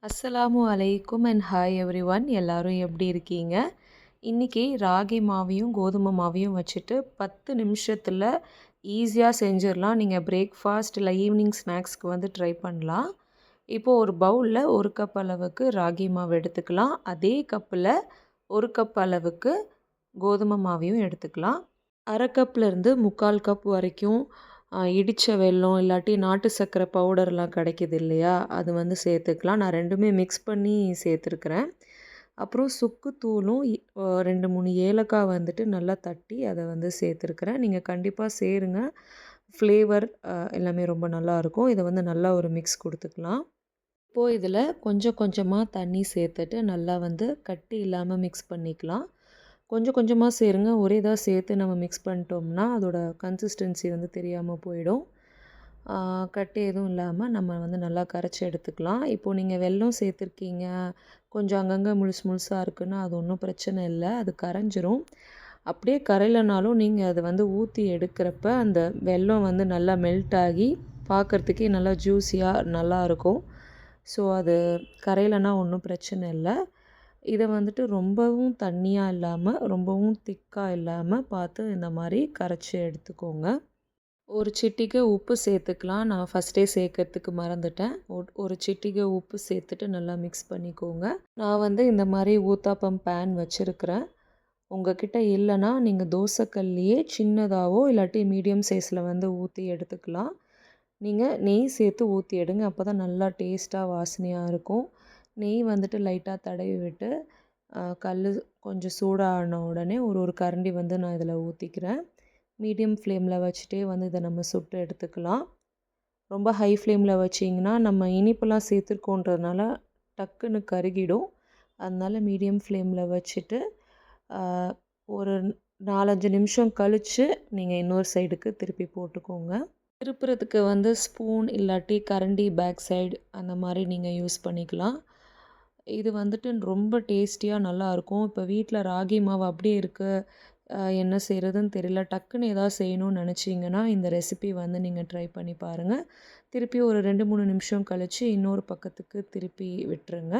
அஸ்ஸலாமு அலைக்கும் and hi every one. எல்லோரும் எப்படி இருக்கீங்க? இன்றைக்கி ராகி மாவையும் கோதுமை மாவையும் வச்சுட்டு 10 நிமிஷத்தில் ஈஸியாக செஞ்சிடலாம். நீங்கள் பிரேக்ஃபாஸ்ட் இல்லை ஈவினிங் ஸ்நாக்ஸ்க்கு வந்து ட்ரை பண்ணலாம். இப்போது ஒரு பவுலில் 1 கப் அளவுக்கு ராகி மாவு எடுத்துக்கலாம். அதே கப்பில் 1 கப் அளவுக்கு கோதுமை மாவையும் எடுத்துக்கலாம். அரை கப்லேருந்து 3/4 கப் வரைக்கும் இடித்த வெல்லம் இல்லாட்டி நாட்டு சர்க்கரை பவுடர்லாம் கிடைக்கிது இல்லையா, அது வந்து சேர்த்துக்கலாம். நான் ரெண்டுமே மிக்ஸ் பண்ணி சேர்த்துருக்குறேன். அப்புறம் சுக்குத்தூளும் 2, 3 ஏலக்காய் வந்துட்டு நல்லா தட்டி அதை வந்து சேர்த்துருக்குறேன். நீங்கள் கண்டிப்பாக சேருங்க. ஃப்ளேவர் எல்லாமே ரொம்ப நல்லாயிருக்கும். இதை வந்து நல்லா ஒரு மிக்ஸ் கொடுத்துக்கலாம். இப்போது இதில் கொஞ்சம் கொஞ்சமாக தண்ணி சேர்த்துட்டு நல்லா வந்து கட்டி இல்லாமல் மிக்ஸ் பண்ணிக்கலாம். கொஞ்சம் கொஞ்சமாக சேருங்க. ஒரே இதாக சேர்த்து நம்ம மிக்ஸ் பண்ணிட்டோம்னா அதோட கன்சிஸ்டன்சி வந்து தெரியாமல் போயிடும். கட்டி எதுவும் இல்லாமல் நம்ம வந்து நல்லா கரைச்சி எடுத்துக்கலாம். இப்போது நீங்கள் வெல்லம் சேர்த்துருக்கீங்க, கொஞ்சம் அங்கங்கே முழுசு முழுசாக இருக்குன்னா அது ஒன்றும் பிரச்சனை இல்லை, அது கரைஞ்சிரும். அப்படியே கரையலைனாலும் நீங்கள் அதை வந்து ஊற்றி எடுக்கிறப்ப அந்த வெல்லம் வந்து நல்லா மெல்ட் ஆகி பார்க்குறதுக்கே நல்லா ஜூஸியாக நல்லாயிருக்கும். ஸோ அது கரையலைன்னா ஒன்றும் பிரச்சனை இல்லை. இதை வந்துட்டு ரொம்பவும் தண்ணியாக இல்லாமல் ரொம்பவும் திக்காக இல்லாமல் பார்த்து இந்த மாதிரி கரைச்சி எடுத்துக்கோங்க. ஒரு சிட்டிகை உப்பு சேர்த்துக்கலாம். நான் ஃபஸ்ட்டே சேர்க்கறதுக்கு மறந்துட்டேன். ஒரு சிட்டிகை உப்பு சேர்த்துட்டு நல்லா மிக்ஸ் பண்ணிக்கோங்க. நான் வந்து இந்த மாதிரி ஊத்தாப்பம் பேன் வச்சுருக்கிறேன். உங்ககிட்ட இல்லைன்னா நீங்கள் தோசைக்கல்லையே சின்னதாகவோ இல்லாட்டி மீடியம் சைஸில் வந்து ஊற்றி எடுத்துக்கலாம். நீங்கள் நெய் சேர்த்து ஊற்றி எடுங்க. அப்போ தான் நல்லா டேஸ்ட்டாக வாசனையாக இருக்கும். நெய் வந்துட்டு லைட்டாக தடவி விட்டு கல் கொஞ்சம் சூடான உடனே ஒரு கரண்டி வந்து நான் இதில் ஊற்றிக்கிறேன். மீடியம் ஃப்ளேமில் வச்சுட்டே வந்து இதை நம்ம சுட்டு எடுத்துக்கலாம். ரொம்ப ஹை ஃப்ளேமில் வச்சிங்கன்னா நம்ம இனிப்பெல்லாம் சேர்த்துருக்கோன்றதுனால டக்குன்னு கருகிடும். அதனால் மீடியம் ஃப்ளேமில் வச்சுட்டு ஒரு 4-5 நிமிஷம் கழித்து நீங்கள் இன்னொரு சைடுக்கு திருப்பி போட்டுக்கோங்க. திருப்புறதுக்கு வந்து ஸ்பூன் இல்லாட்டி கரண்டி பேக் சைடு அந்த மாதிரி நீங்கள் யூஸ் பண்ணிக்கலாம். இது வந்துட்டு ரொம்ப டேஸ்டியாக நல்லாயிருக்கும். இப்போ வீட்டில் ராகி மாவு அப்படியே இருக்குது, என்ன செய்கிறதுன்னு தெரியல, டக்குன்னு ஏதாவது செய்யணும்னு நினச்சிங்கன்னா இந்த ரெசிபி வந்து நீங்கள் ட்ரை பண்ணி பாருங்கள். திருப்பி ஒரு 2-3 நிமிஷம் கழித்து இன்னொரு பக்கத்துக்கு திருப்பி விட்டுருங்க.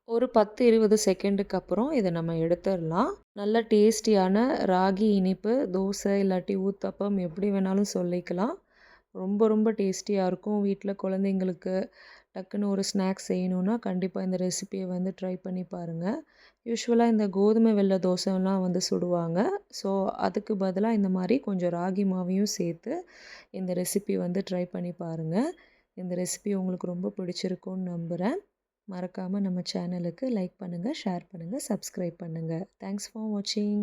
ஒரு 10-20 செகண்டுக்கு அப்புறம் இதை நம்ம எடுத்துடலாம். நல்ல டேஸ்டியான ராகி இனிப்பு தோசை இல்லாட்டி ஊத்தப்பம் எப்படி வேணாலும் சொல்லிக்கலாம். ரொம்ப ரொம்ப டேஸ்டியாக இருக்கும். வீட்டில் குழந்தைங்களுக்கு டக்குன்னு ஒரு ஸ்நாக்ஸ் செய்யணுன்னா கண்டிப்பாக இந்த ரெசிபியை வந்து ட்ரை பண்ணி பாருங்கள். யூஸ்வலாக இந்த கோதுமை வெள்ளை தோசைலாம் வந்து சுடுவாங்க. ஸோ அதுக்கு பதிலாக இந்த மாதிரி கொஞ்சம் ராகி மாவையும் சேர்த்து இந்த ரெசிபி வந்து ட்ரை பண்ணி பாருங்கள். இந்த ரெசிபி உங்களுக்கு ரொம்ப பிடிச்சிருக்கும்னு நம்புகிறேன். மறக்காமல் நம்ம சேனலுக்கு லைக் பண்ணுங்கள், ஷேர் பண்ணுங்கள், சப்ஸ்கிரைப் பண்ணுங்கள். தேங்க்ஸ் ஃபார் வாட்சிங்.